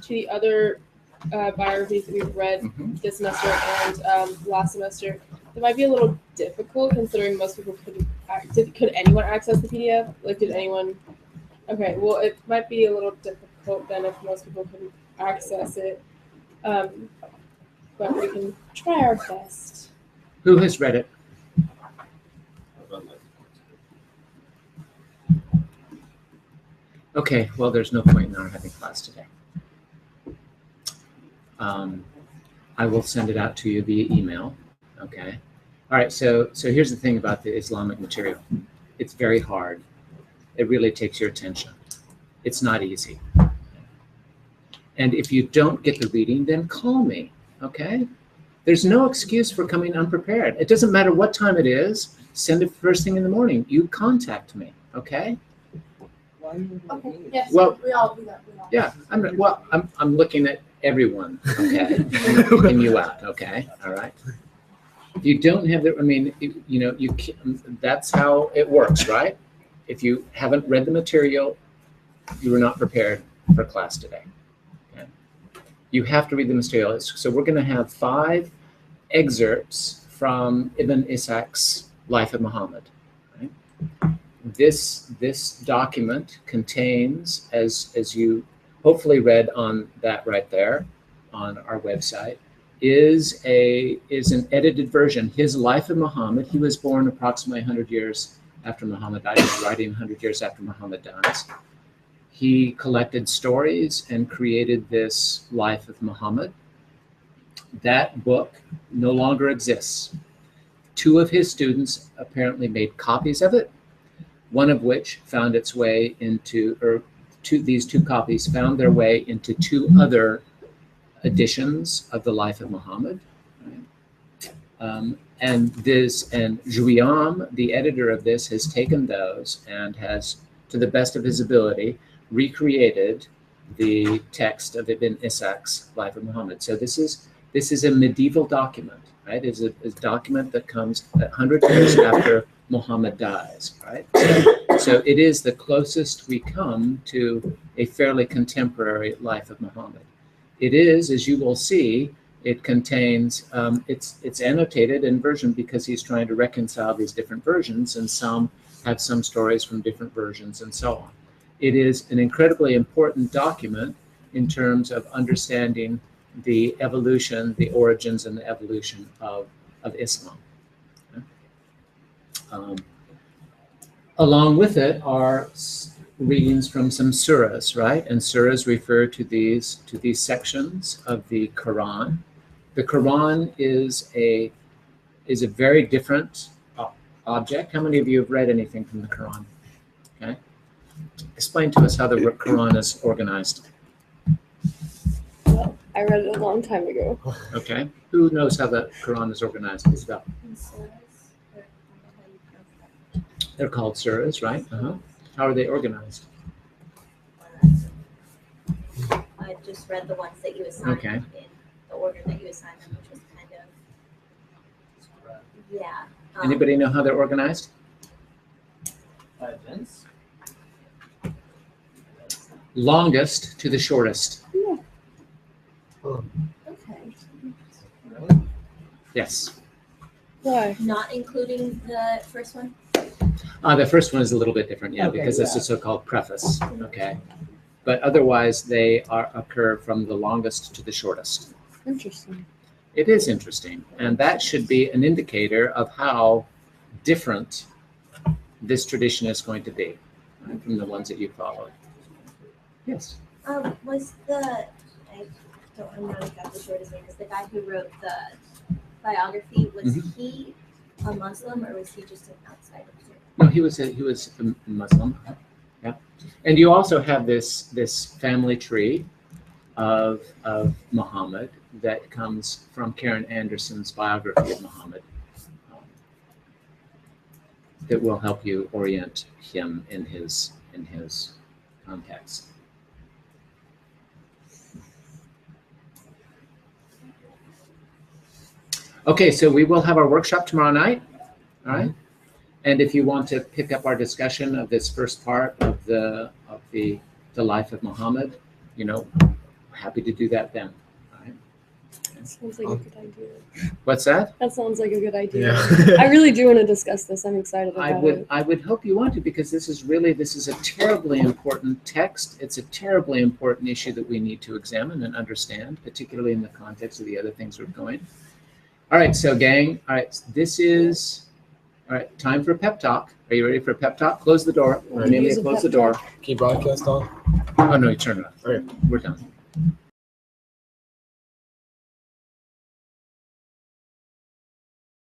to the other biographies that we've read this semester and last semester, it might be a little difficult considering most people couldn't. Could anyone access the PDF? Like, did anyone? Okay, well, it might be a little difficult then if most people couldn't access it. But we can try our best. Who has read it? Okay, well, there's no point in our having class today. I will send it out to you via email. Okay. All right. So here's the thing about the Islamic material. It's very hard. It really takes your attention. It's not easy. And if you don't get the reading, then call me. Okay. There's no excuse for coming unprepared. It doesn't matter what time it is. Send it first thing in the morning. You contact me. Okay. Okay. Yes. Well, we all do that. Yeah. I'm looking at everyone. Okay. I'm picking you out. Okay. All right. If you don't have the, I mean, you can, that's how it works, right? If you haven't read the material, you are not prepared for class today. Okay? You have to read the material. So we're going to have 5 excerpts from Ibn Ishaq's Life of Muhammad. Right? This document contains, as you hopefully read on that right there on our website, is an edited version. His Life of Muhammad. He was born approximately 100 years after Muhammad died. He's writing 100 years after Muhammad dies. He collected stories and created this Life of Muhammad. That book no longer exists. 2 of his students apparently made copies of it, one of which found its way into, these 2 copies found their way into 2 other editions of the Life of Muhammad. Right? And Jouiam, the editor of this, has taken those and has, to the best of his ability, recreated the text of Ibn Ishaq's Life of Muhammad. So this is a medieval document, right? It's a document that comes 100 years after Muhammad dies, right? So it is the closest we come to a fairly contemporary Life of Muhammad. It is, as you will see, it contains, it's annotated in version because he's trying to reconcile these different versions, and some have some stories from different versions and so on. It is an incredibly important document in terms of understanding the evolution, the origins and the evolution of Islam. Along with it are readings from some surahs, right? And surahs refer to these sections of the Quran. The Quran is a very different object. How many of you have read anything from the Quran? Okay. Explain to us how the Quran is organized. Well, I read it a long time ago. Okay. Who knows how the Quran is organized? Isabel. They're called surahs, right? How are they organized? I just read the ones that you assigned in the order that you assigned them, which was kind of, yeah. Anybody know how they're organized? Longest to the shortest. Yeah. Okay. Yes. Why? Not including the first one? The first one is a little bit different, Okay, because it's a so-called preface, okay? But otherwise, they occur from the longest to the shortest. Interesting. It is interesting, and that should be an indicator of how different this tradition is going to be, right, from the ones that you followed. Yes? Was I don't remember exactly sure his name is, the guy who wrote the biography, was he a Muslim or was he just an outsider? No, he was a Muslim. Yeah, and you also have this family tree of Muhammad that comes from Karen Anderson's biography of Muhammad, that will help you orient him in his context. Okay, so we will have our workshop tomorrow night. All right. And if you want to pick up our discussion of this first part of the Life of Muhammad, happy to do that then. All right. Sounds like a good idea. What's that? That sounds like a good idea. Yeah. I really do want to discuss this. I'm excited about it. I would hope you want to, because this is a terribly important text. It's a terribly important issue that we need to examine and understand, particularly in the context of the other things we're going. All right, so gang, all right, time for pep talk. Are you ready for a pep talk? Close the door. Right. Amelia, Use a close pep the door. Can you broadcast on? Oh, no, you turn it off. Okay. We're done.